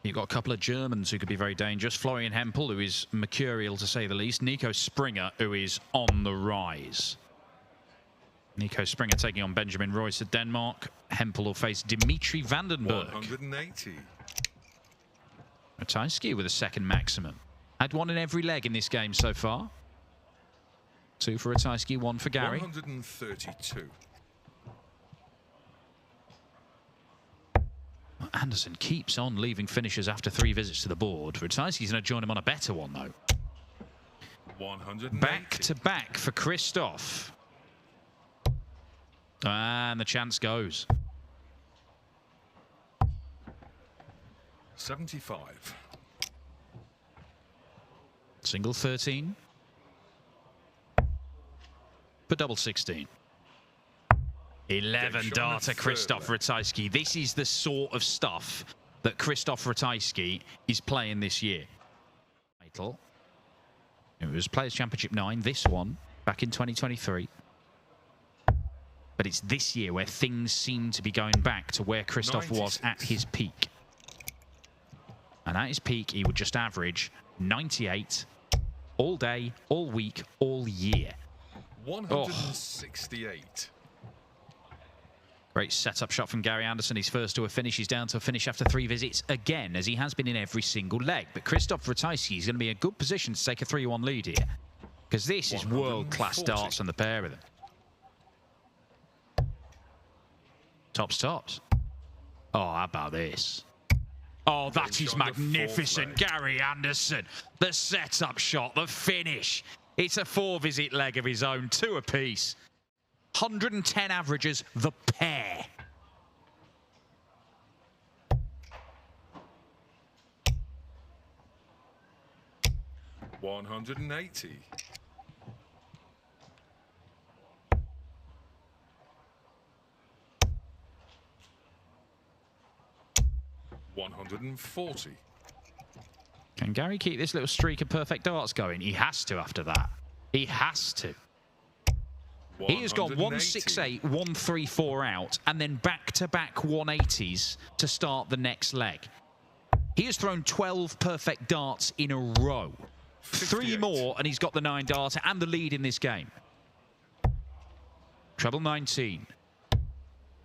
You've got a couple of Germans who could be very dangerous. Florian Hempel, who is mercurial to say the least. Nico Springer, who is on the rise. Nico Springer taking on Benjamin Royce of Denmark. Hempel will face Dimitri Vandenberg. 180. Ratajski with a second maximum. Had one in every leg in this game so far. 2 for Ratajski, 1 for Gary. 132. Anderson keeps on leaving finishers after 3 visits to the board. Ratajski's going to join him on a better one, though. 180. Back to back for Christoph. And the chance goes. 75. Single 13. For double 16. 11 darter Christoph Ratajski. This is the sort of stuff that Christoph Ratajski is playing this year. It was Players' Championship 9, this one, back in 2023. But it's this year where things seem to be going back to where Christoph 96. Was at his peak. And at his peak, he would just average 98 all day, all week, all year. 168. Great setup shot from Gary Anderson. He's first to a finish. He's down to a finish after 3 visits again, as he has been in every single leg. But Christoph Ratajski is going to be in a good position to take a 3-1 lead here, because this is world-class darts from the pair of them. Tops. Oh, how about this? Oh, that is magnificent. Gary Anderson. The setup shot, the finish. It's a 4-visit leg of his own, 2 apiece. 110 averages, the pair. $180. 140. Can Gary keep this little streak of perfect darts going? He has to after that. He has to. He has got 168, 134 out, and then back-to-back 180s to start the next leg. He has thrown 12 perfect darts in a row. 3 more, and he's got the 9 darter and the lead in this game. Treble 19.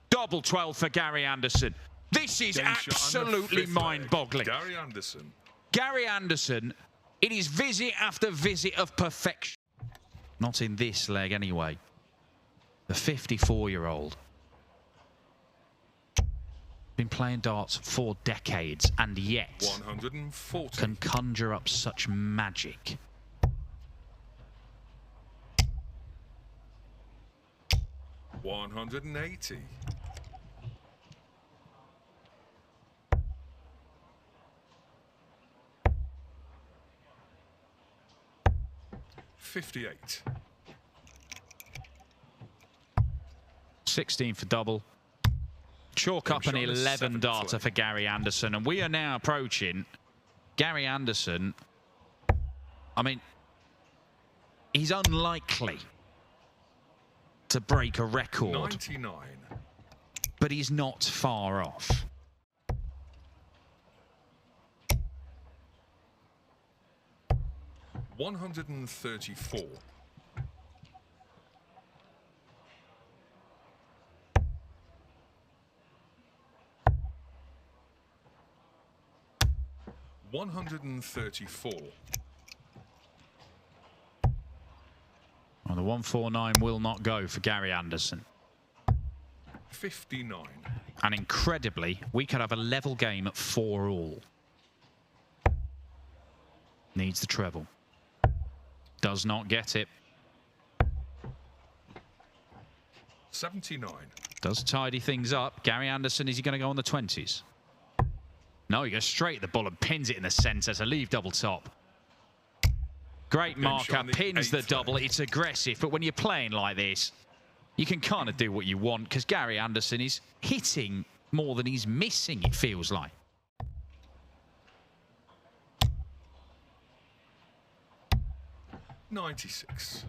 Double 12 for Gary Anderson. This is absolutely mind-boggling. Gary Anderson. Gary Anderson, it is visit after visit of perfection. Not in this leg, anyway. The 54-year-old. Been playing darts for decades, and yet 140. Can conjure up such magic. $180. 58. 16 for double. Chalk up an 11 darter for Gary Anderson, and we are now approaching Gary Anderson. I mean, he's unlikely to break a record. 99. But he's not far off. $134. 134. Well, the 149 will not go for Gary Anderson. 59. And incredibly, we could have a level game at 4-all. Needs the treble. Does not get it. 79. Does tidy things up. Gary Anderson, is he going to go on the 20s? No, he goes straight at the ball and pins it in the centre to leave double top. Great marker, pins the double. It's aggressive, but when you're playing like this, you can kind of do what you want, because Gary Anderson is hitting more than he's missing, it feels like. $96.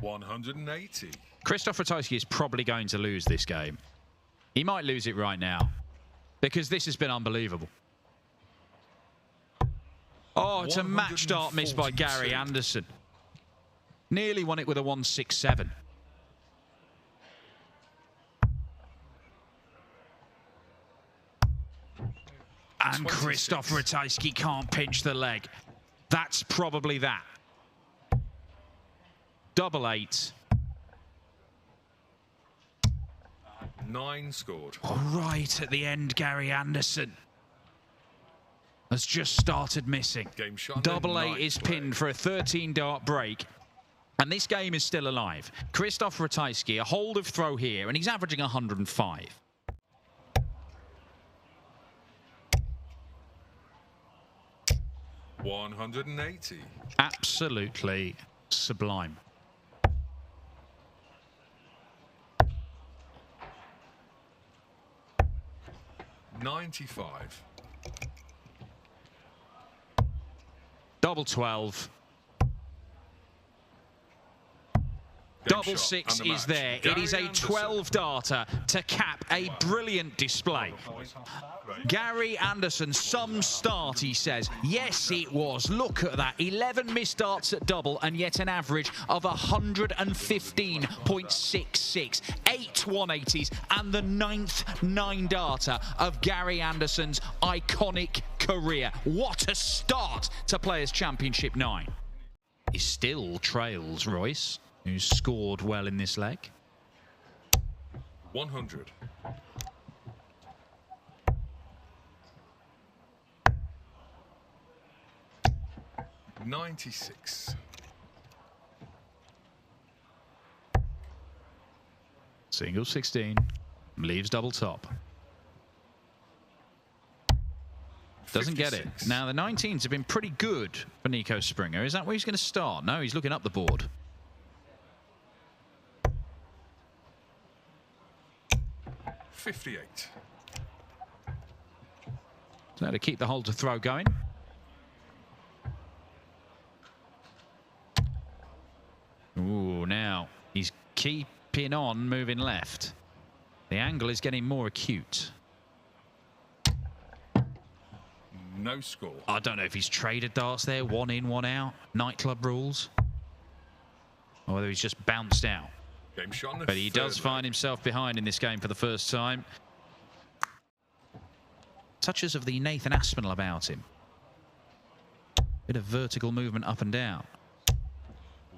180. Krzysztof Ratajski is probably going to lose this game. He might lose it right now because this has been unbelievable. Oh, it's a match start miss by Gary Anderson. Nearly won it with a 167. And Krzysztof Ratajski can't pinch the leg. That's probably that. Double 8. 9 scored. Right at the end, Gary Anderson has just started missing. Game shot. Double 8 is pinned for a 13-dart break. And this game is still alive. Krzysztof Ratajski, a hold of throw here, and he's averaging 105. $180. Absolutely sublime. $95. Double 12. Double 6 is there. It is a 12-darter to cap a brilliant display. Gary Anderson, some start, he says. Yes, it was. Look at that. 11 missed darts at double and yet an average of 115.66. 8 180s and the 9th 9-darter of Gary Anderson's iconic career. What a start to Players' Championship 9. He still trails Royce, who's scored well in this leg. 100. $96. Single 16. Leaves double top. Doesn't get it. Now, the 19s have been pretty good for Nico Springer. Is that where he's going to start? No, he's looking up the board. $58. So to keep the hold to throw going. Ooh, now he's keeping on moving left. The angle is getting more acute. No score. I don't know if he's traded darts there, 1 in, 1 out, nightclub rules, or whether he's just bounced out. Game shot. But he does find himself behind in this game for the first time. Touches of the Nathan Aspinall about him. Bit of vertical movement up and down.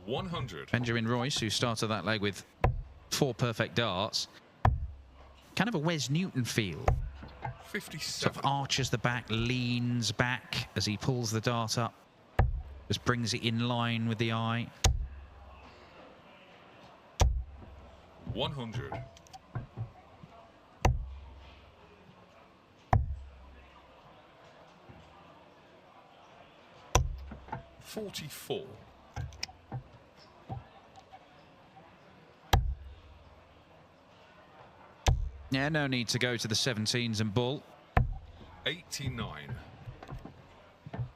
100. Benjamin Royce, who started that leg with 4 perfect darts. Kind of a Wes Newton feel. 57. Sort of arches the back, leans back as he pulls the dart up. Just brings it in line with the eye. 100. $44. Yeah, no need to go to the 17s and bull. 89.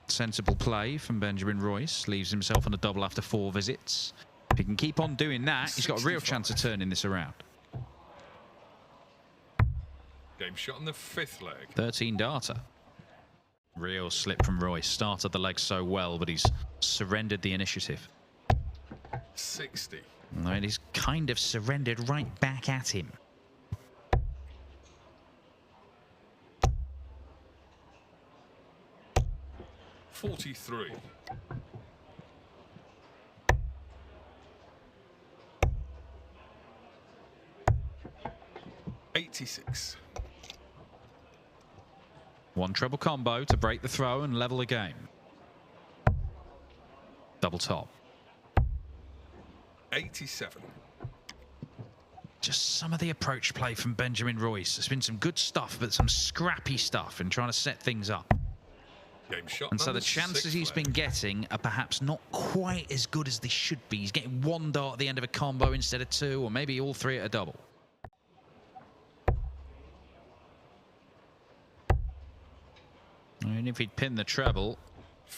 Sensible play from Benjamin Royce. Leaves himself on a double after 4 visits. If he can keep on doing that, he's got a real chance of turning this around. Game shot on the 5th leg. 13-darter. Real slip from Royce. Started the leg so well, but he's surrendered the initiative. 60. And he's kind of surrendered right back at him. $43. $86. 1 treble combo to break the throw and level the game. Double top. 87. Just some of the approach play from Benjamin Royce. There's been some good stuff, but some scrappy stuff in trying to set things up. Game shot. And so the chances he's been getting are perhaps not quite as good as they should be. He's getting 1 dart at the end of a combo instead of 2, or maybe all 3 at a double. And if he'd pin the treble,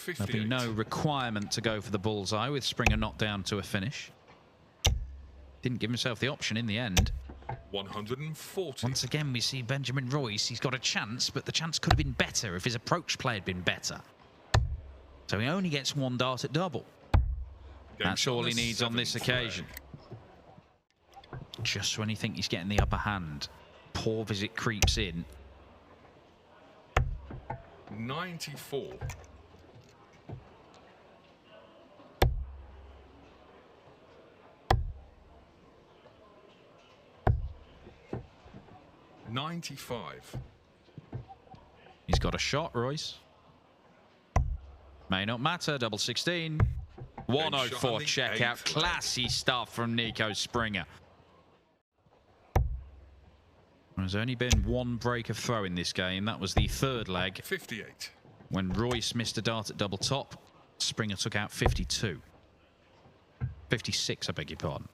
there'd be no requirement to go for the bullseye with Springer knocked down to a finish. Didn't give himself the option in the end. 140. Once again, we see Benjamin Royce. He's got a chance, but the chance could have been better if his approach play had been better. So he only gets 1 dart at double. That's all he needs on this occasion. Just when you think he's getting the upper hand, poor visit creeps in. 94. He's got a shot, Royce. May not matter. Double 16. 104 checkout. Classy stuff from Nico Springer. There's only been 1 break of throw in this game. That was the 3rd leg. 58. When Royce missed a dart at double top, Springer took out 52. 56, I beg your pardon.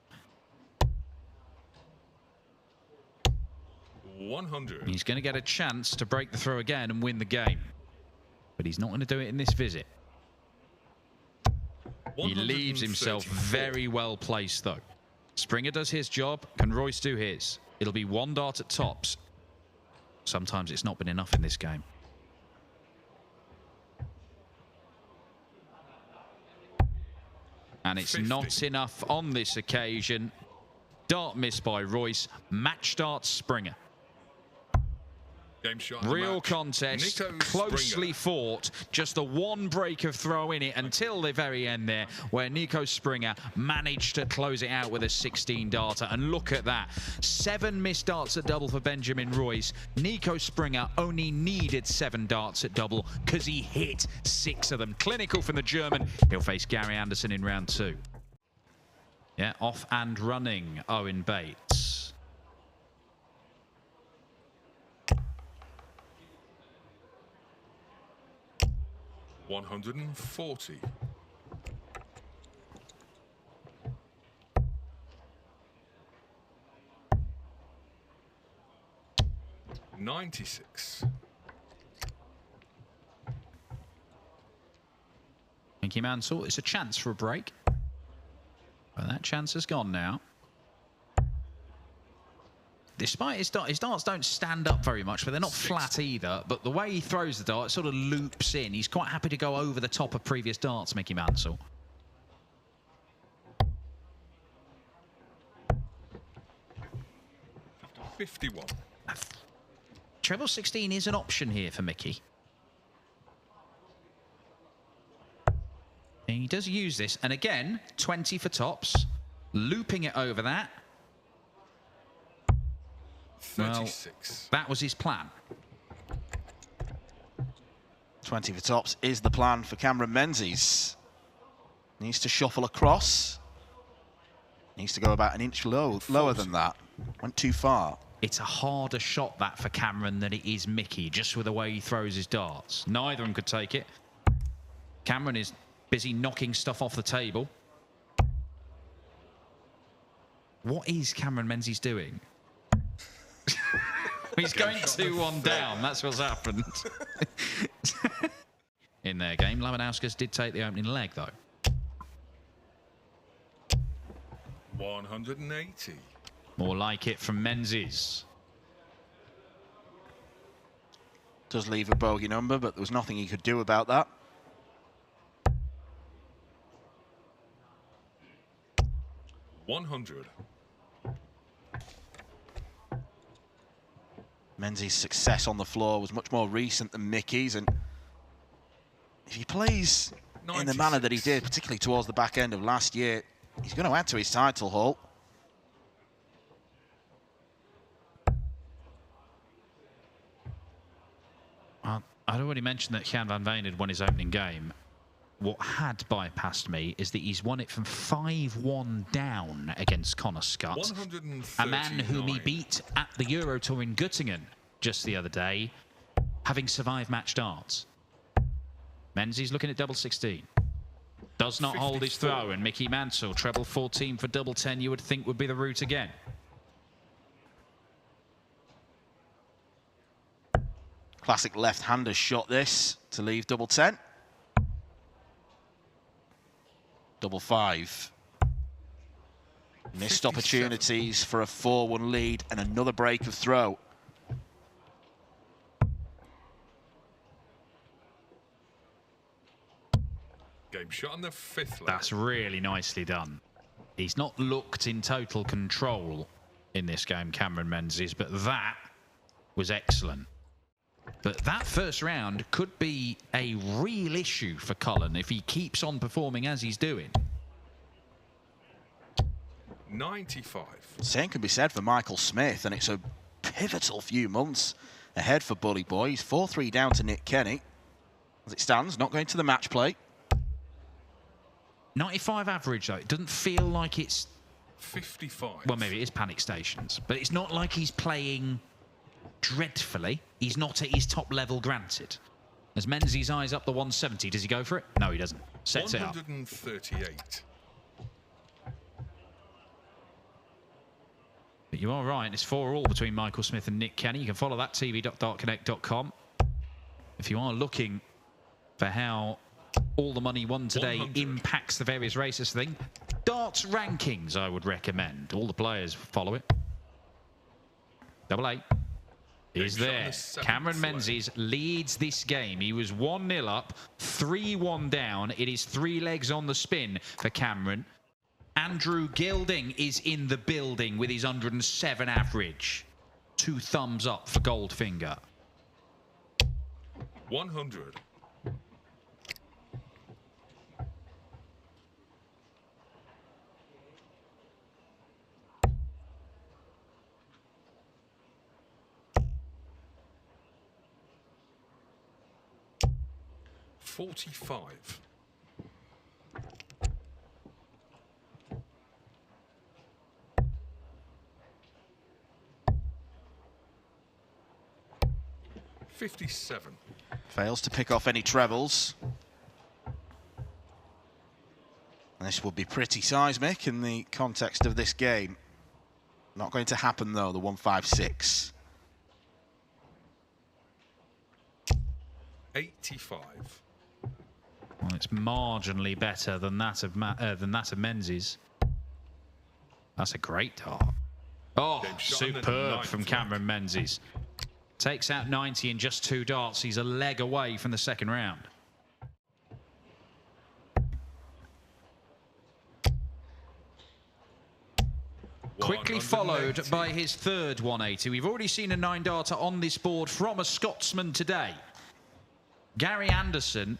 100. He's going to get a chance to break the throw again and win the game. But he's not going to do it in this visit. He leaves himself very well placed, though. Springer does his job. Can Royce do his? It'll be 1 dart at tops. Sometimes it's not been enough in this game. And it's 50. not enough on this occasion. Dart missed by Royce. Match dart Springer. Game shot. Real contest, closely fought. Just the 1 break of throw in it until the very end there, where Nico Springer managed to close it out with a 16-darter. And look at that. 7 missed darts at double for Benjamin Royce. Nico Springer only needed 7 darts at double because he hit 6 of them. Clinical from the German. He'll face Gary Anderson in round 2. Yeah, off and running, Owen Bates. 140. 96. Menzies and Mansell, it's a chance for a break. But that chance has gone now. Despite his darts don't stand up very much, but they're not flat either. But the way he throws the dart, it sort of loops in. He's quite happy to go over the top of previous darts, Menzies and Mansell. '51. Treble 16 is an option here for Mickey. And he does use this, and again, 20 for tops, looping it over that. 36. Well, that was his plan. 20 for tops is the plan for Cameron Menzies. Needs to shuffle across. Needs to go about an inch lower than that. Went too far. It's a harder shot, that, for Cameron than it is Mickey, just with the way he throws his darts. Neither of them could take it. Cameron is busy knocking stuff off the table. What is Cameron Menzies doing? He's going 2-1 down. That's what's happened. In their game, Lewandowski did take the opening leg, though. 180. More like it from Menzies. Does leave a bogey number, but there was nothing he could do about that. $100. Menzies' success on the floor was much more recent than Mickey's, and if he plays 96 in the manner that he did, particularly towards the back end of last year, he's going to add to his title haul. Well, I'd already mentioned that Jan van Veen had won his opening game. What had bypassed me is that he's won it from 5-1 down against Connor Scott, a man whom he beat at the Euro Tour in Göttingen just the other day, having survived match darts. Menzies looking at double 16. Does not 54. Hold his throw, and Menzies and Mansell, treble 14 for double 10, you would think would be the route again. Classic left-hander shot this to leave double 10. Double 5. Missed 57. opportunities for a 4-1 lead and another break of throw. Game shot on the 5th leg. That's really nicely done. He's not looked in total control in this game, Cameron Menzies, but that was excellent. But that first round could be a real issue for Cullen if he keeps on performing as he's doing. 95. Same can be said for Michael Smith, and it's a pivotal few months ahead for Bully Boy. He's 4-3 down to Nick Kenny. As it stands, not going to the match play. 95 average, though. It doesn't feel like it's... 55. Well, maybe it is panic stations, but it's not like he's playing dreadfully. He's not at his top level, granted. As Menzies eyes up the 170, does he go for it? No, he doesn't. Sets it up. 138. But you are right. It's 4-4 between Michael Smith and Nick Kenny. You can follow that tv.dartconnect.com if you are looking for how all the money won today 100. impacts the various races thing. Darts rankings, I would recommend. All the players follow it. Double A is there. Cameron Menzies leads this game. He was 1-0 up, 3-1 down. It is 3 legs on the spin for Cameron. Andrew Gilding is in the building with his 107 average. 2 thumbs up for Goldfinger. 100. $45. $57. Fails to pick off any trebles. And this would be pretty seismic in the context of this game. Not going to happen, though, the 156. 85. Well, it's marginally better than that of Menzies. That's a great dart. Oh, superb from Cameron Menzies. Takes out 90 in just 2 darts. He's a leg away from the second round. Quickly followed by his third 180. We've already seen a 9-darter on this board from a Scotsman today. Gary Anderson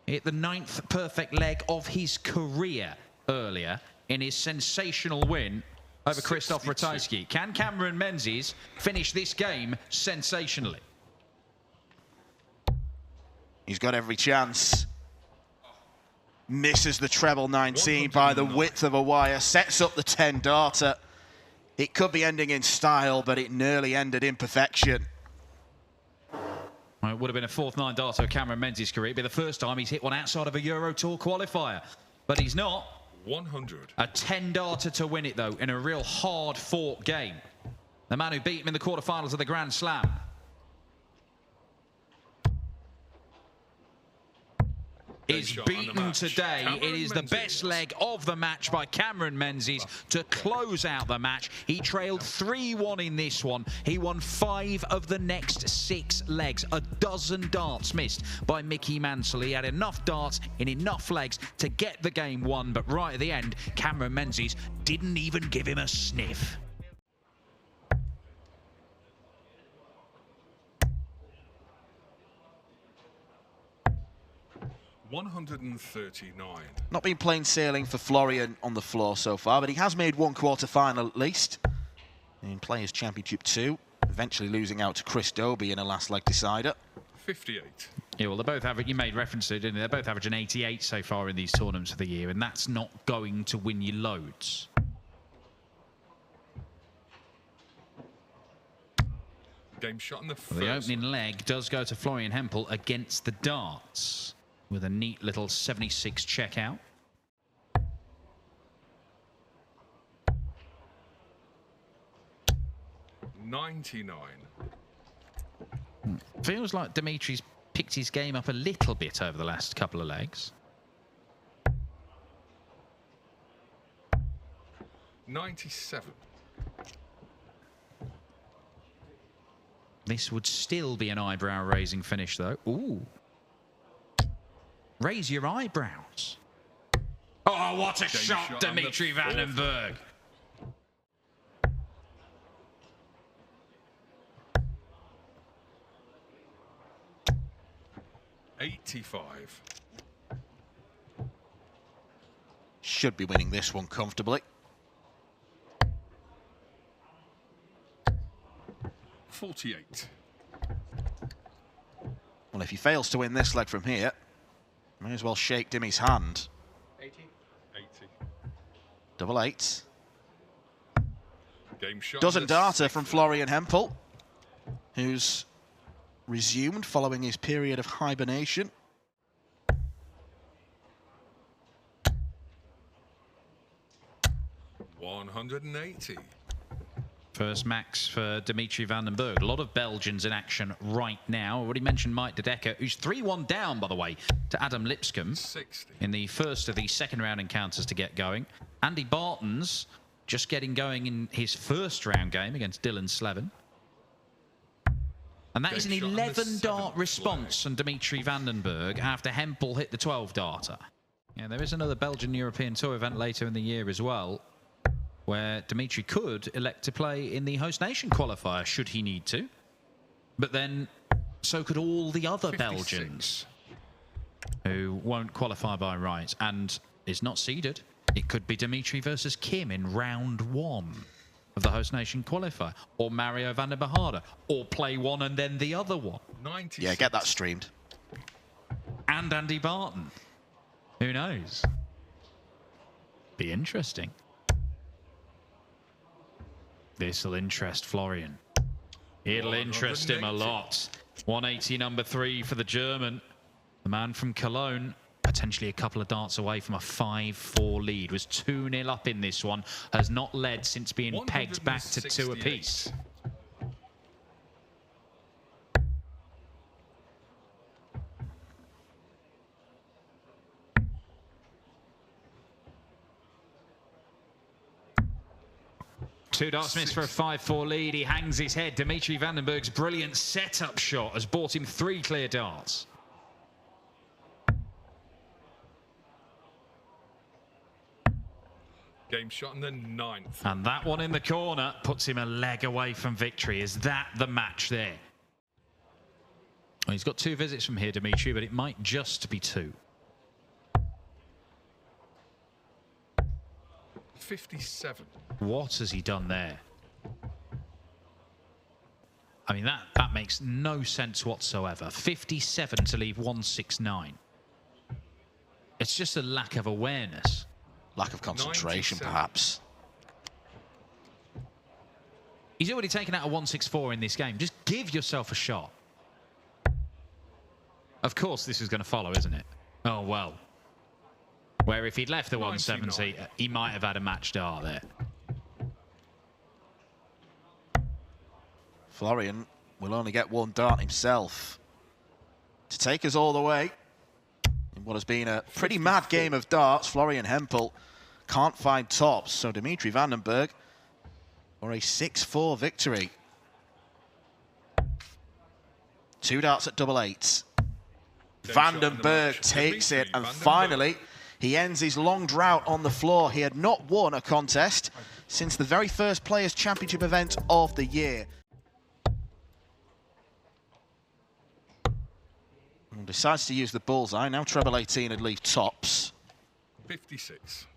hit the 9th perfect leg of his career earlier in his sensational win over Christoph Ratajski. Can Cameron Menzies finish this game sensationally? He's got every chance. Misses the treble 19 by the width of a wire. Sets up the 10-darter. It could be ending in style, but it nearly ended in perfection. Well, it would have been a 4th 9-darter of Cameron Menzies' career. It'd be the first time he's hit one outside of a Euro Tour qualifier. But he's not. 100. A 10-darter to win it, though, in a real hard-fought game. The man who beat him in the quarterfinals of the Grand Slam. Is beaten today. It is the best leg of the match by Cameron Menzies to close out the match. He trailed 3-1 in this one. He won 5 of the next 6 legs. A dozen darts missed by Mickey Mansell. He had enough darts in enough legs to get the game won, but right at the end, Cameron Menzies didn't even give him a sniff. $139. Not been plain sailing for Florian on the floor so far, but he has made 1 quarter-final at least in Players' Championship 2, eventually losing out to Chris Dobie in a last-leg decider. 58. Yeah, well, they're both average. You made reference to it, didn't you? They're both averaging 88 so far in these tournaments of the year, and that's not going to win you loads. Game shot in the first. The opening leg does go to Florian Hempel against the darts, with a neat little 76 checkout. $99. Feels like Dimitri's picked his game up a little bit over the last couple of legs. 97. This would still be an eyebrow-raising finish, though. Ooh. Raise your eyebrows. Oh, what a shot, Dimitri Vandenberg. $85. Should be winning this one comfortably. 48. Well, if he fails to win this leg from here, may as well shake Dimmy's hand. 80. Double eight. Game shot. Dozen data from Florian Hempel, who's resumed following his period of hibernation. $180. First max for Dimitri Vandenberg. A lot of Belgians in action right now. I already mentioned Mike De Decker, who's 3-1 down, by the way, to Adam Lipscomb 60. in the first of the second round encounters to get going. Andy Barton's just getting going in his first round game against Dylan Slevin. And that is an 11-dart response from Dimitri Vandenberg after Hempel hit the 12-darter. Yeah, there is another Belgian European Tour event later in the year as well, where Dimitri could elect to play in the host nation qualifier, should he need to. But then, so could all the other 56. Belgians who won't qualify by right and is not seeded. It could be Dimitri versus Kim in round 1 of the host nation qualifier, or Mario van der Behade, or play one and then the other one. 96. Yeah, get that streamed. And Andy Barton. Who knows? Be interesting. This'll interest Florian. It'll interest him a lot. 180, number 3 for the German. The man from Cologne, potentially a couple of darts away from a 5-4 lead. Was 2-0 up in this one. Has not led since being pegged back to 2 apiece. Two darts missed for a 5-4 lead. He hangs his head. Dimitri Vandenberg's brilliant setup shot has bought him 3 clear darts. Game shot in the 9th. And that one in the corner puts him a leg away from victory. Is that the match there? Well, he's got 2 visits from here, Dimitri, but it might just be 2. 57. What has he done there? I mean, that makes no sense whatsoever. 57 to leave 169. It's just a lack of awareness. Lack of concentration, 97. perhaps. He's already taken out a 164 in this game. Just give yourself a shot. Of course, this is going to follow, isn't it? Oh, well. Where if he'd left the 170, he might have had a match dart there. Florian will only get 1 dart himself to take us all the way in what has been a pretty mad game of darts. Florian Hempel can't find tops, so Dimitri Vandenberg for a 6-4 victory. 2 darts at double eights. Vandenberg takes it, and finally he ends his long drought on the floor. He had not won a contest since the very first Players' Championship event of the year. And decides to use the bullseye. Now treble 18 and leave tops. 56.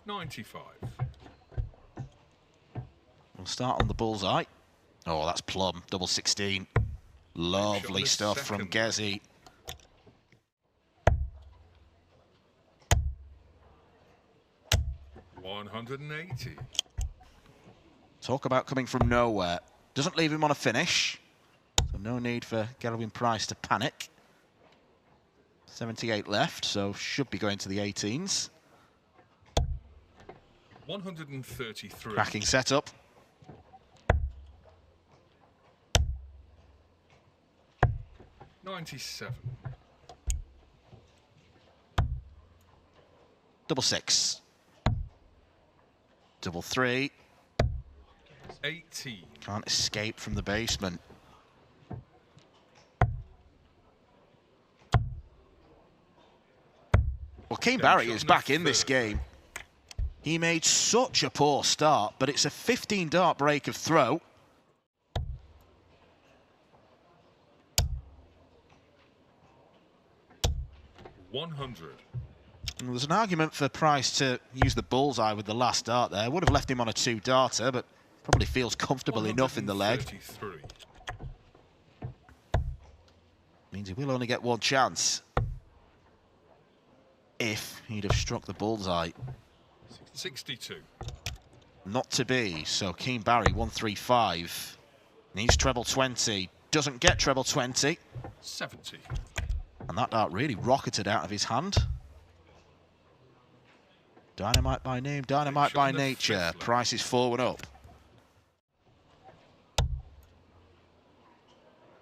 $95. We'll start on the bullseye. Oh, that's plum. Double 16. Lovely stuff from Gezi. $180. Talk about coming from nowhere. Doesn't leave him on a finish. So no need for Gerwin Price to panic. 78 left, so should be going to the 18s. 133. Cracking setup. $97. Double six. Double three. 18. Can't escape from the basement. Well, Keane Barry is back in this game. He made such a poor start, but it's a 15-dart break of throw. $100. And there's an argument for Price to use the bullseye with the last dart there. Would have left him on a 2-darter, but probably feels comfortable enough in the leg. Means he will only get one chance. If he'd have struck the bullseye. 62. Not to be, so Keane Barry 135. Needs treble 20. Doesn't get treble 20. 70. And that dart really rocketed out of his hand. Dynamite by name, dynamite by nature. Price is 4-1 up.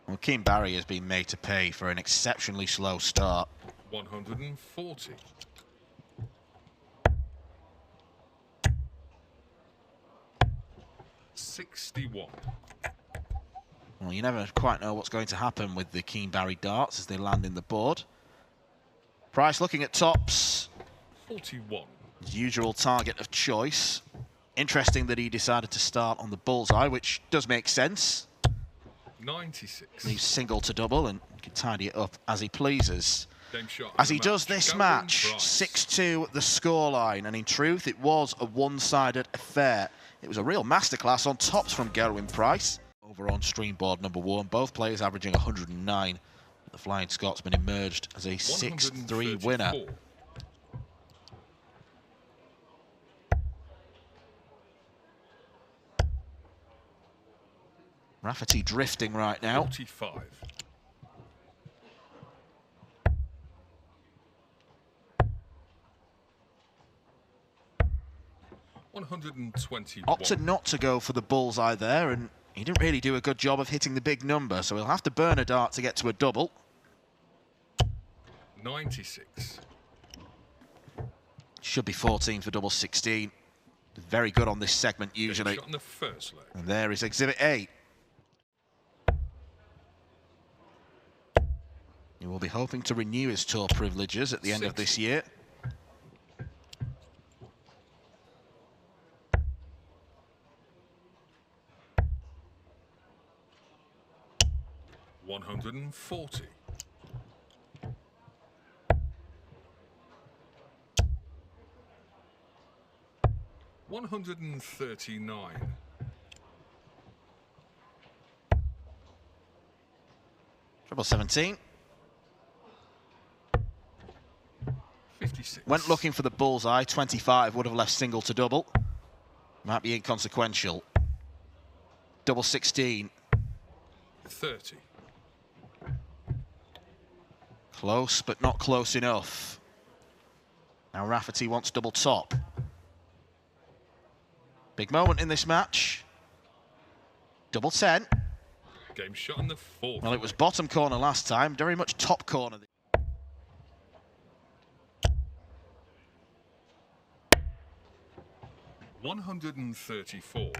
Well, Keane Barry has been made to pay for an exceptionally slow start. 140. $61. Well, you never quite know what's going to happen with the Keane Barry darts as they land in the board. Price looking at tops. 41. His usual target of choice. Interesting that he decided to start on the bullseye, which does make sense. 96. Leaves single to double and can tidy it up as he pleases. As he does this match, 6-2 the scoreline, and in truth it was a one-sided affair. It was a real masterclass on tops from Gerwyn Price. Over on stream board number 1, both players averaging 109. The Flying Scotsman emerged as a 6-3 winner. Rafferty drifting right now. 45. 121. Opted not to go for the bullseye there, and he didn't really do a good job of hitting the big number, so he'll have to burn a dart to get to a double. 96. Should be 14 for double 16. Very good on this segment usually. Shot in the first leg. And there is Exhibit A. He will be hoping to renew his tour privileges at the end of this year. $140. 139. Treble 17. 56. Went looking for the bullseye. 25 would have left single to double. Might be inconsequential. Double 16. 30. Close, but not close enough. Now Rafferty wants double top. Big moment in this match. Double 10. Game shot in the fourth. Well, it was bottom corner last time, very much top corner. $134.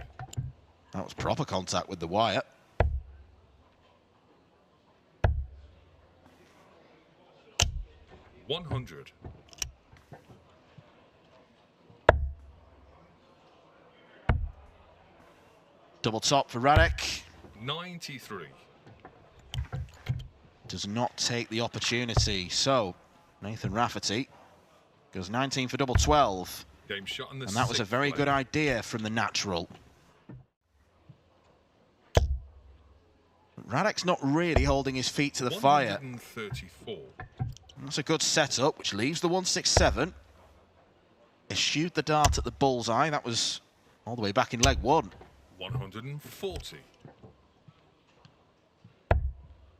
That was proper contact with the wire. $100. Double top for Radek. 93. Does not take the opportunity. So, Nathan Rafferty goes 19 for double 12. Game shot in the And that was a very good idea from the natural. Radek's not really holding his feet to the fire. 134. That's a good setup, which leaves the 167. Eschewed the dart at the bullseye. That was all the way back in leg 1. 140.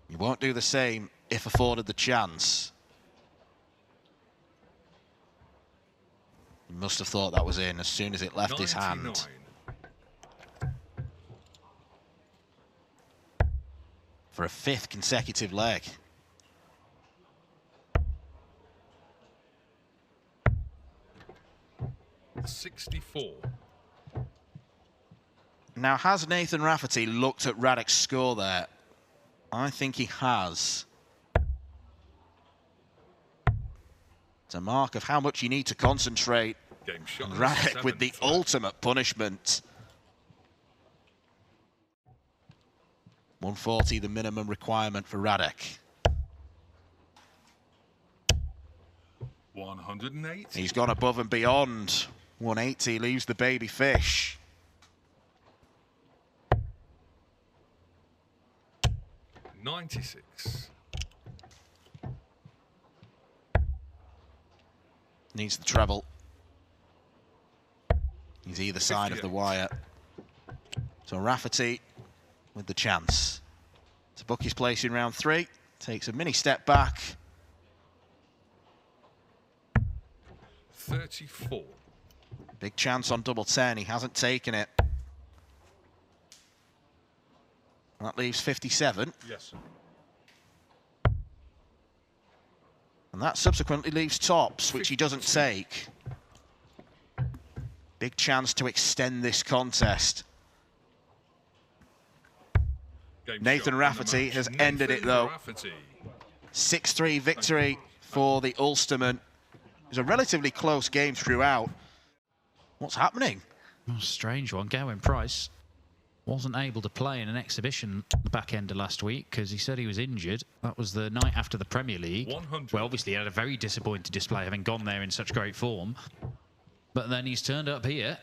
You won't do the same if afforded the chance. He must have thought that was in as soon as it left 99. his hand. For a 5th consecutive leg. 64. Now, has Nathan Rafferty looked at Radek's score there? I think he has. It's a mark of how much you need to concentrate. Game shot. And Radek with the ultimate punishment. 140, the minimum requirement for Radek. 180. He's gone above and beyond. 180 leaves the baby fish. 96. Needs the treble. He's either side of the 58. wire. So Rafferty with the chance to book his place in round 3. Takes a mini step back. 34. Big chance on double 10. He hasn't taken it. That leaves 57. Yes. And that subsequently leaves tops, which he doesn't take. Big chance to extend this contest. Game Nathan shot Rafferty in the has match. ended it, Nathan though. Rafferty. 6-3 victory for the Ulsterman. It was a relatively close game throughout. What's happening? Oh, strange one. Gawain Price wasn't able to play in an exhibition at the back end of last week because he said he was injured. That was the night after the Premier League. 100. Well, obviously, he had a very disappointing display having gone there in such great form. But then he's turned up here,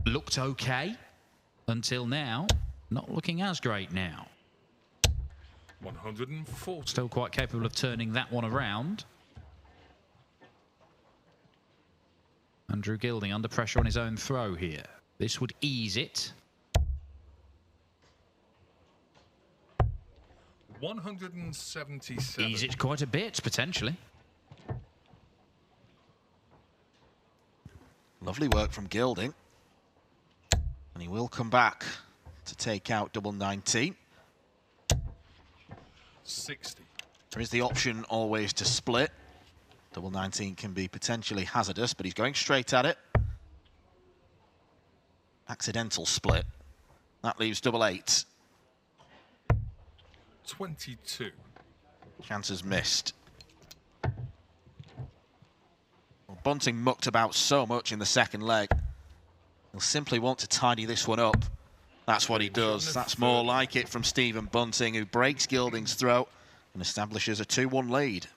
looked okay until now. Not looking as great now. 140. Still quite capable of turning that one around. Andrew Gilding under pressure on his own throw here. This would ease it. 177. Ease it quite a bit, potentially. Lovely work from Gilding. And he will come back to take out double 19. 60. There is the option always to split. Double 19 can be potentially hazardous, but he's going straight at it. Accidental split. That leaves double 8. 22. Chances missed. Well, Bunting mucked about so much in the second leg. He'll simply want to tidy this one up. That's what he does. That's more like it from Stephen Bunting, who breaks Gilding's throw and establishes a 2-1 lead.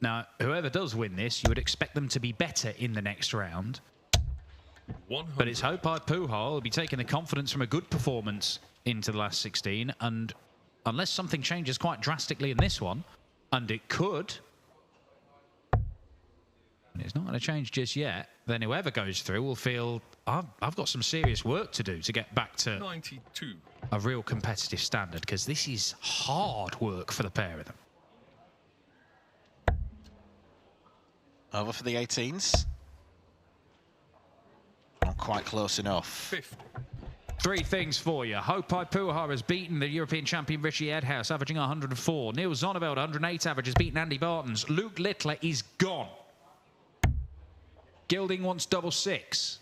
Now, whoever does win this, you would expect them to be better in the next round. 100. But it's Hopai Puhal will be taking the confidence from a good performance into the last 16. And unless something changes quite drastically in this one, and it could, and it's not going to change just yet, then whoever goes through will feel, I've got some serious work to do to get back to 92. a real competitive standard, because this is hard work for the pair of them. Over for the 18s. Not quite close enough. 50. Three things for you. Hopai Puhal has beaten the European champion Richie Edhouse, averaging 104. Neil Zonneveld, 108 average, has beaten Andy Bartons. Luke Littler is gone. Gilding wants double 6.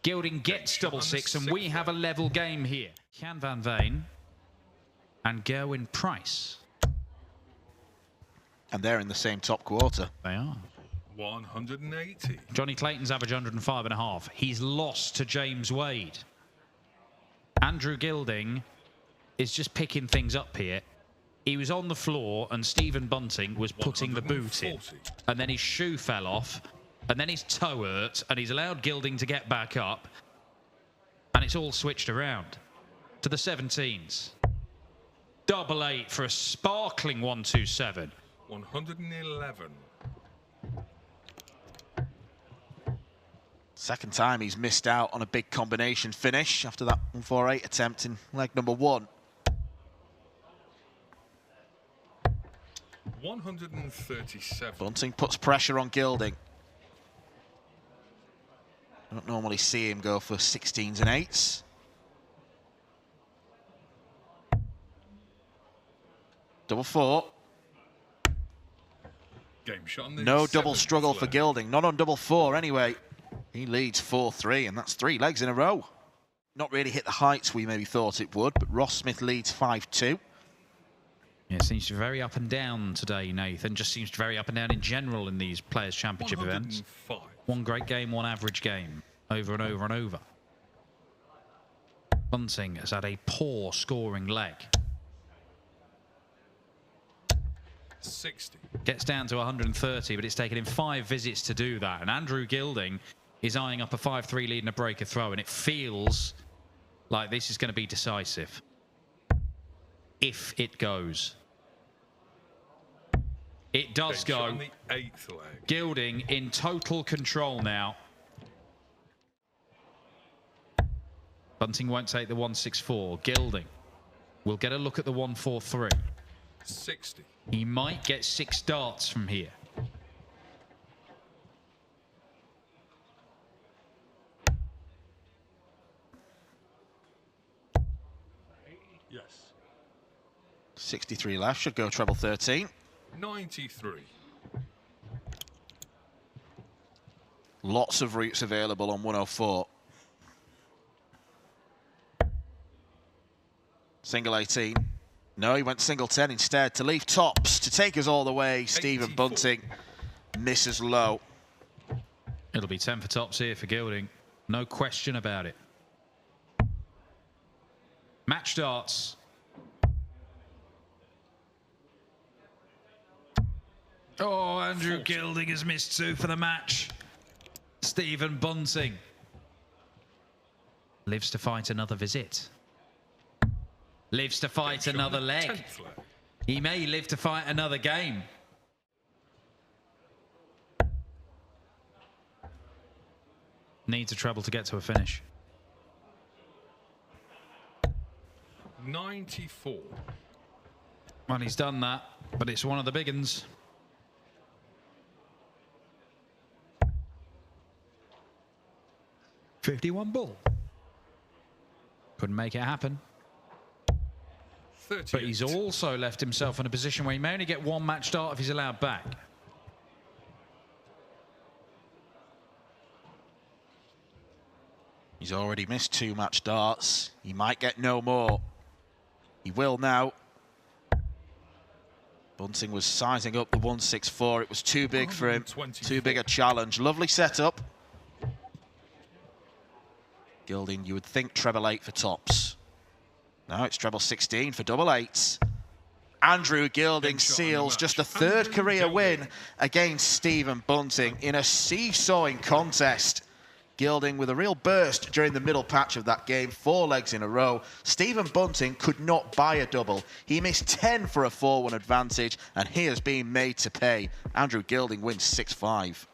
Gilding gets double 6, and we have a level game here. Jan van Veen and Gerwin Price. And they're in the same top quarter. They are. 180. Johnny Clayton's average 105.5. He's lost to James Wade. Andrew Gilding is just picking things up here. He was on the floor and Stephen Bunting was putting the boot in. 140. And then his shoe fell off. And then his toe hurt. And he's allowed Gilding to get back up. And it's all switched around to the 17s. Double 8 for a sparkling 127. 111. Second time he's missed out on a big combination finish after that 148 attempt in leg number 1. 137. Bunting puts pressure on Gilding. Don't normally see him go for 16s and 8s. Double 4. Game shot on the No double 7th struggle for leg. Gilding. Not on double 4 anyway. He leads 4-3, and that's 3 legs in a row. Not really hit the heights we maybe thought it would, but Ross Smith leads 5-2. Yeah, it seems to be very up and down today, Nathan. Just seems very up and down in general in these Players' Championship events. 105. One great game, one average game. Over and over and over. Bunting has had a poor scoring leg. 60. Gets down to 130, but it's taken him 5 visits to do that. And Andrew Gilding is eyeing up a 5-3 lead and a breaker throw, and it feels like this is going to be decisive. If it goes. It does Game shot go. on the 8th leg. Gilding in total control now. Bunting won't take the 164. Gilding will get a look at the 143. 60. He might get 6 darts from here. Yes. 63 left, should go treble 13. 93. Lots of routes available on 104. Single 18. No, he went single 10 instead to leave tops to take us all the way. Stephen 84. Bunting misses low. It'll be 10 for tops here for Gilding. No question about it. Match darts. Oh, Andrew 40. Gilding has missed 2 for the match. Stephen Bunting lives to fight another visit. Lives to fight Game shot on another the leg. 10th leg. He may live to fight another game. Needs a treble to get to a finish. 94. Well, he's done that, but it's one of the big uns. $51 bull. Couldn't make it happen. 38. But he's also left himself in a position where he may only get 1 match start if he's allowed back. He's already missed 2 match darts. He might get no more. He will now. Bunting was sizing up the 164. It was too big for him. 124. Too big a challenge. Lovely setup. Gilding, you would think treble 8 for tops. No, it's treble 16 for double 8s. Andrew Gilding Game shot on the seals match. just a 3rd Andrew career Gilding. win against Stephen Bunting in a seesawing contest. Gilding with a real burst during the middle patch of that game, 4 legs in a row. Stephen Bunting could not buy a double. He missed 10 for a 4-1 advantage, and he has been made to pay. Andrew Gilding wins 6-5.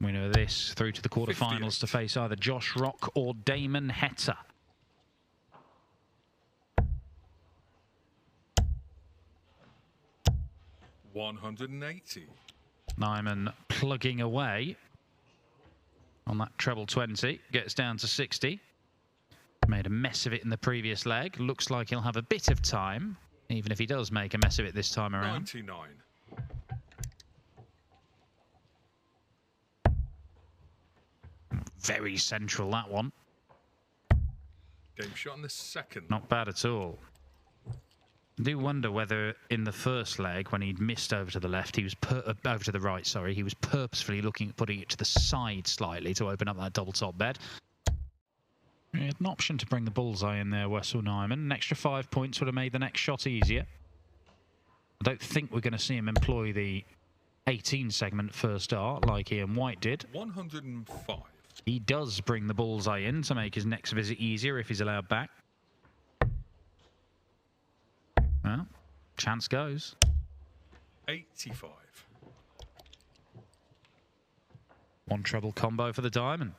Winner of this through to the quarterfinals 58. to face either Josh Rock or Damon Hetta. $180. Nijman plugging away on that treble 20. Gets down to 60. Made a mess of it in the previous leg. Looks like he'll have a bit of time, even if he does make a mess of it this time around. 99. Very central, that one. Game shot on the 2nd. Not bad at all. I do wonder whether in the first leg, when he'd missed over to the left, he was over to the right, sorry, he was purposefully looking at putting it to the side slightly to open up that double top bed. He had an option to bring the bullseye in there, Wessel Nijman. An extra 5 points would have made the next shot easier. I don't think we're going to see him employ the 18 segment first dart like Ian White did. 105. He does bring the bullseye in to make his next visit easier if he's allowed back. Well, chance goes. 85. 1 treble combo for the diamond.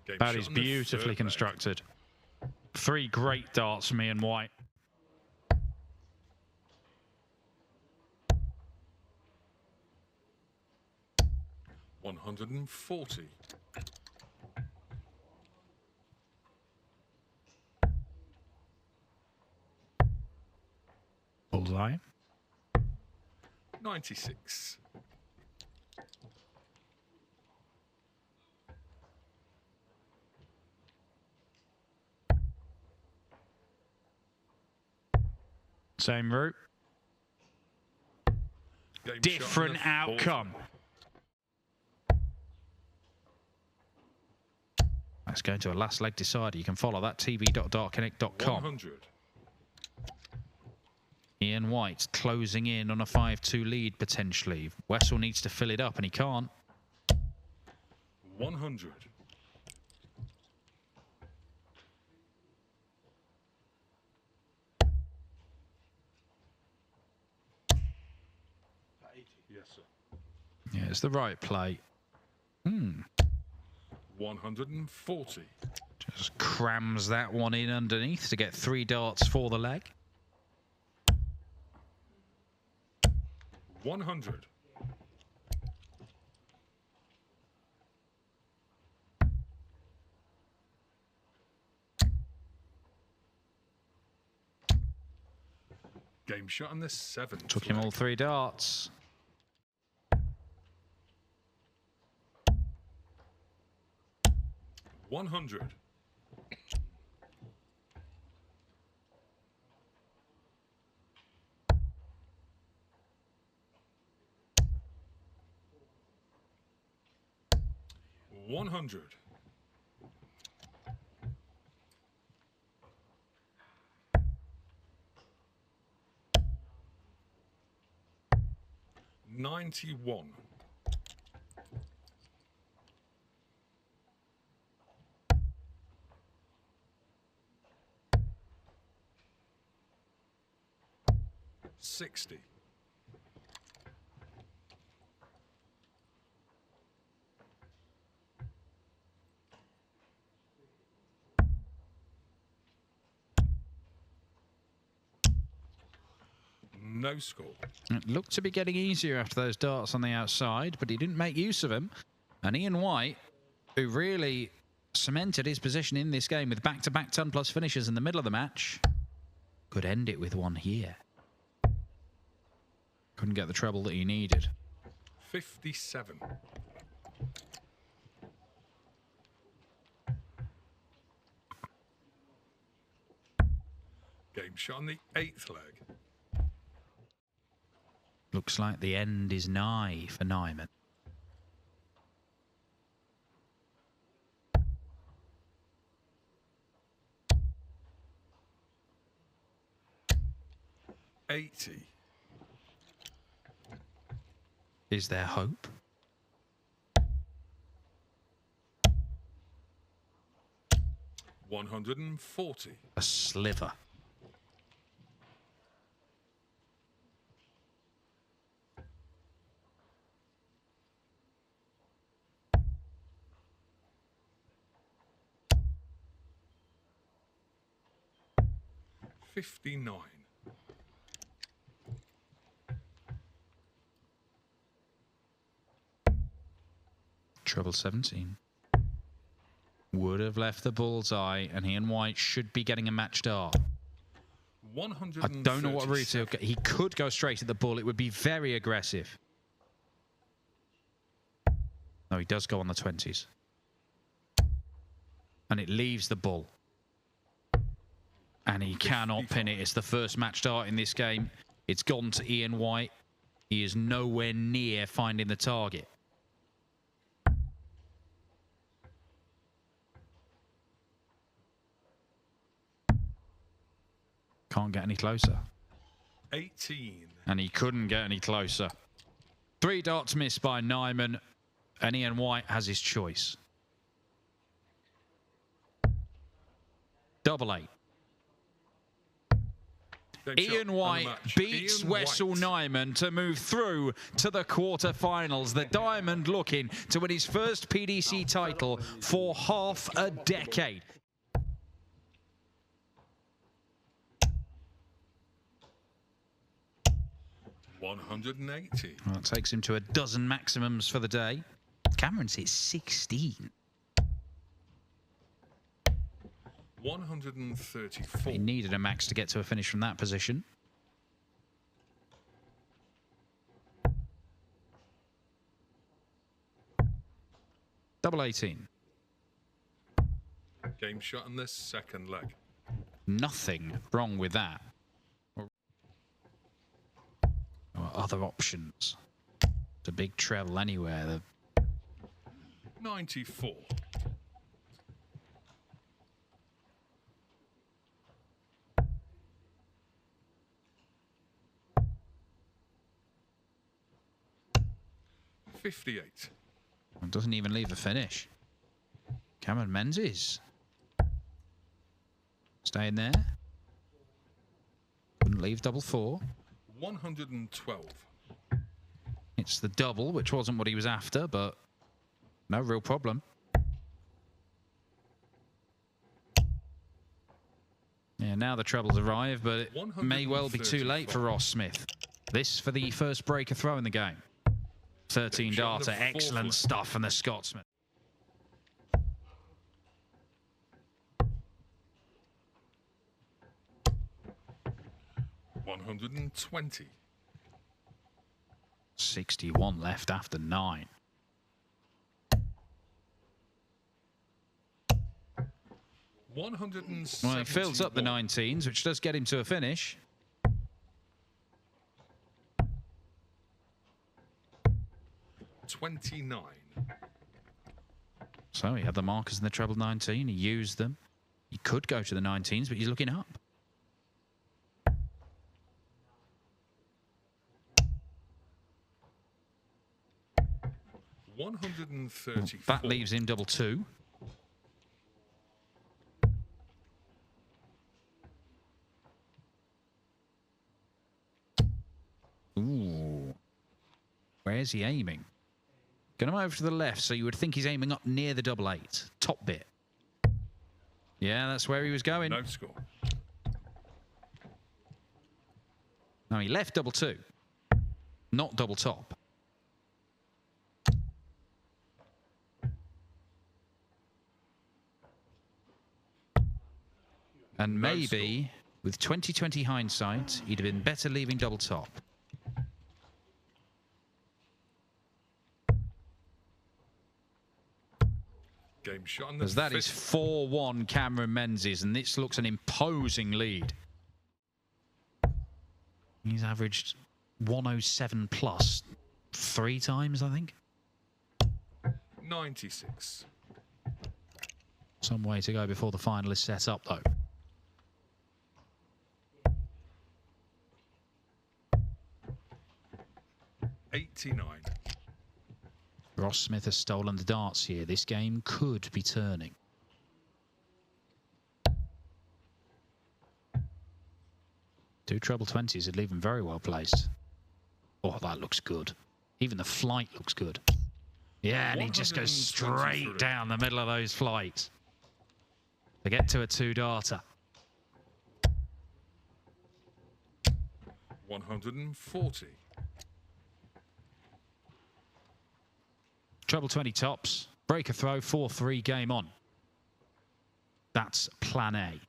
Game That shot is on the beautifully 3rd leg. constructed. 3 great darts from Ian White. 140. Bullseye. 96. Same route. Game Different shot on the outcome. Let's go into a last leg decider. You can follow that tv.dartconnect.com. 100. Ian White closing in on a 5-2 lead potentially. Wessel needs to fill it up and he can't. 100. Yes, sir. Yeah, it's the right play. 140. Just crams that one in underneath to get 3 darts for the leg. 100. Game shot on the 7. Took him all 3 darts. 100. 100. 91. 60. 'No score. It looked to be getting easier after those darts on the outside, but he didn't make use of them. And Ian White, who really cemented his position in this game with back-to-back ton-plus finishes in the middle of the match, could end it with one here. Couldn't get the treble that he needed. 57. Game shot on the 8th leg. Looks like the end is nigh for Nijman. $80. Is there hope? $140. A sliver. $59. Treble 17. Would have left the bullseye, and Ian White should be getting a match dart. 137. I don't know what route he'll get. He could go straight at the bull. It would be very aggressive. No, he does go on the 20s. And it leaves the bull. And he cannot pin it. It's the first match dart in this game. It's gone to Ian White. He is nowhere near finding the target. Can't get any closer. 18. And he couldn't get any closer. 3 darts missed by Nijman, and Ian White has his choice. Double 8. Ian White beats Wessel Nijman to move through to the quarterfinals. The Diamond looking to win his first PDC title for half a decade. $180. Well, that takes him to a dozen maximums for the day. Cameron's hit 16. 134. He needed a max to get to a finish from that position. Double 18. Game shot in this second leg. Nothing wrong with that. Or other options. It's a big treble anywhere. 94. $58. It doesn't even leave the finish. Cameron Menzies. Staying there. Wouldn't leave double 4. 112. It's the double, which wasn't what he was after, but no real problem. Yeah, now the trebles arrive, but it may well be too late for Ross Smith. This for the first breaker throw in the game. 13 darter, excellent stuff from the Scotsman. $120. 61 left after 9. Well, he fills up the 19s, which does get him to a finish. $29. So he had the markers in the treble 19. He used them. He could go to the 19s, but he's looking up. $134. That leaves him double 2. Ooh. Where's he aiming? Going over to the left, so you would think he's aiming up near the double 8. Top bit. Yeah, that's where he was going. No score. No, he left double 2. Not double top. And maybe, with 20/20 hindsight, he'd have been better leaving double top. Game shot on the Because that is 4-1 Cameron Menzies, and this looks an imposing lead. He's averaged 107 plus 3 times, I think. 96. Some way to go before the final is set up, though. $89. Ross Smith has stolen the darts here. This game could be turning. Two treble 20s would leave him very well placed. Oh, that looks good. Even the flight looks good. Yeah, and he just goes straight down the middle of those flights to get to a 2-darter. 140. Treble 20 tops. Break a throw, 4-3 game on. That's plan A.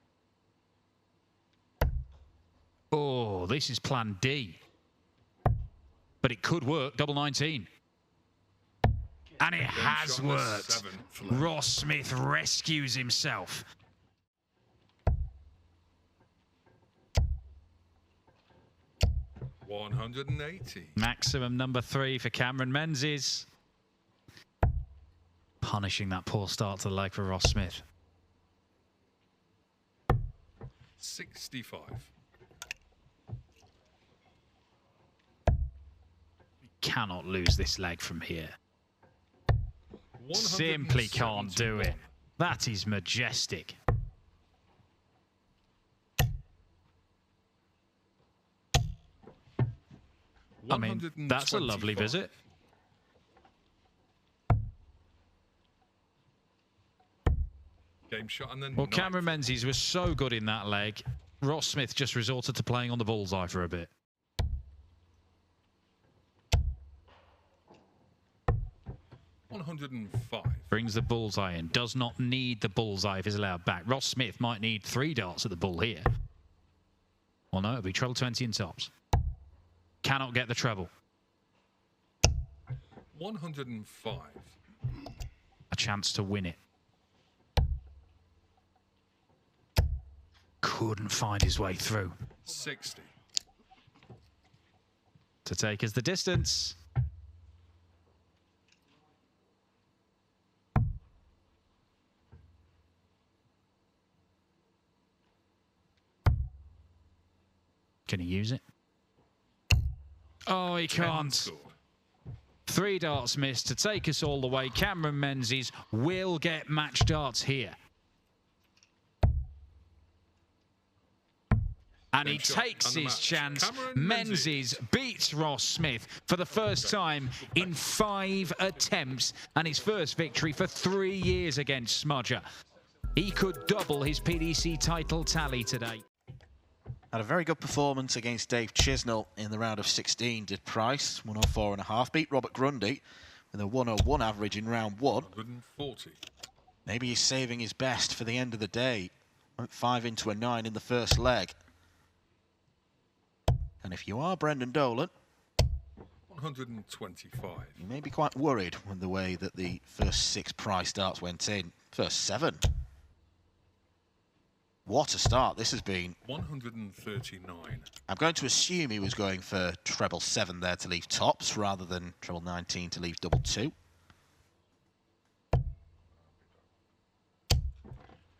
Oh, this is plan D. But it could work, double 19. And it has worked. Ross Smith rescues himself. $180. Maximum number 3 for Cameron Menzies. Punishing that poor start to the leg for Ross Smith. 65. Cannot lose this leg from here. Simply can't do it. That is majestic. I mean, that's a lovely visit. Game shot and then well, Cameron Menzies was so good in that leg. Ross Smith just resorted to playing on the bullseye for a bit. 105. Brings the bullseye in. Does not need the bullseye if he's allowed back. Ross Smith might need 3 darts at the bull here. Well, no, it'll be treble 20 in tops. Cannot get the treble. 105. A chance to win it. Couldn't find his way through. 60. To take us the distance. Can he use it? Oh, he can't. 3 darts missed to take us all the way. Cameron Menzies will get match darts here. And he takes his chance. Menzies beats Ross Smith for the first time in 5 attempts and his first victory for 3 years against Smudger. He could double his PDC title tally today. Had a very good performance against Dave Chisnell in the round of 16, did Price, 104.5. Beat Robert Grundy with a 101 average in round 1. 140. Maybe he's saving his best for the end of the day. Went 5 into a 9 in the first leg. And if you are Brendan Dolan, 125. You may be quite worried with the way that the first 6 Price darts went in. First 7. What a start this has been. 139. I'm going to assume he was going for treble 7 there to leave tops rather than treble 19 to leave double 2.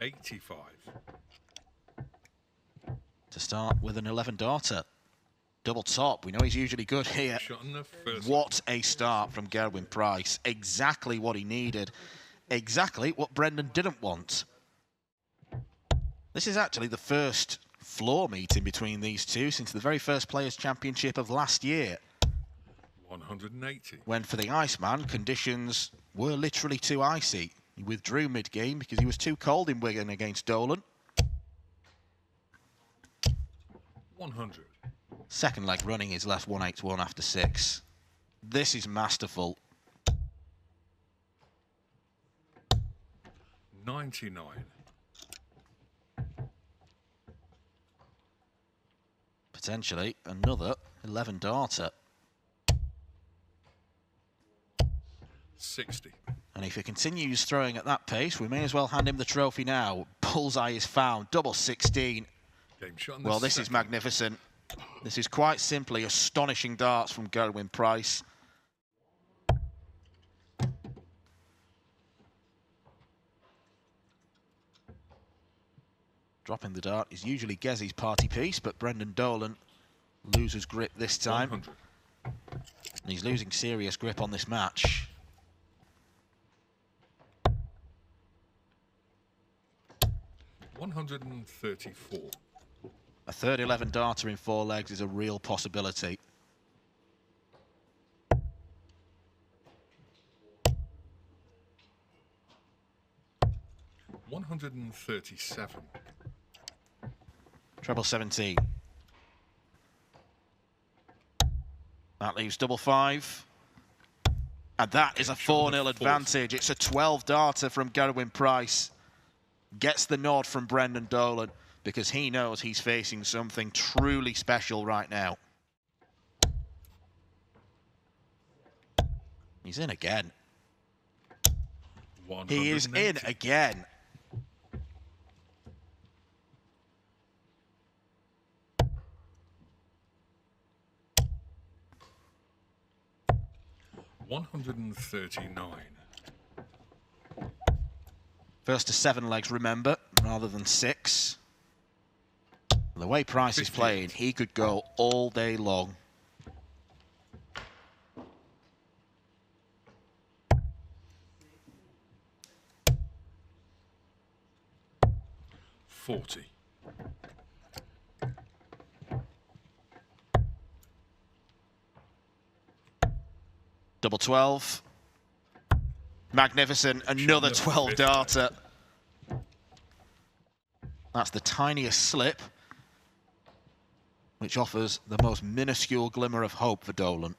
85. To start with an 11 darter. Double top. We know he's usually good here. What a start from Gerwin Price. Exactly what he needed. Exactly what Brendan didn't want. This is actually the first floor meeting between these two since the very first Players' Championship of last year. 180. When for the Iceman, conditions were literally too icy. He withdrew mid-game because he was too cold in Wigan against Dolan. 100. Second leg running is left 181 after 6. This is masterful. 99. Potentially another 11 darter. 60. And if he continues throwing at that pace, we may as well hand him the trophy now. Bullseye is found, double 16. Well, this is magnificent. This is quite simply astonishing darts from Gerwin Price. Dropping the dart is usually Gezzy's party piece, but Brendan Dolan loses grip this time. 100. And he's losing serious grip on this match. $134. A third 11 darter in 4 legs is a real possibility. $137. Treble 17. That leaves double 5. And that is a 4-0 advantage. It's a 12 darter from Gerwin Price. Gets the nod from Brendan Dolan because he knows he's facing something truly special right now. He's in again. He is in again. $139. First to 7 legs, remember, rather than 6. The way Price is playing, he could go all day long. $40. Double 12. Magnificent, another 12 darter. That's the tiniest slip, which offers the most minuscule glimmer of hope for Dolan.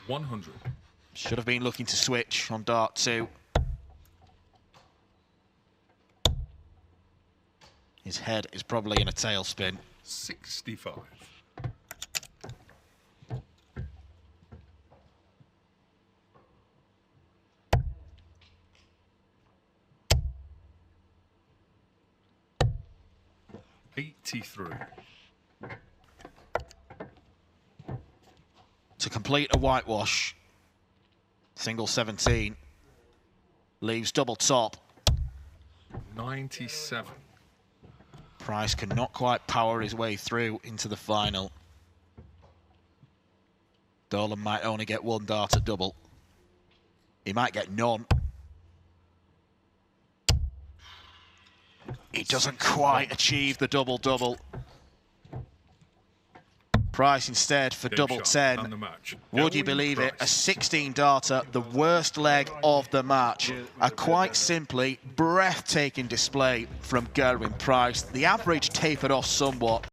100. Should have been looking to switch on dart 2. His head is probably in a tailspin. 65. $83. To complete a whitewash, single 17 leaves double top. 97. Price cannot quite power his way through into the final. Dolan might only get 1 dart at double. He might get none. He doesn't quite achieve the double-double. Price instead for double 10. Would you believe it? A 16-darter, the worst leg of the match. A quite simply breathtaking display from Gerwyn Price. The average tapered off somewhat.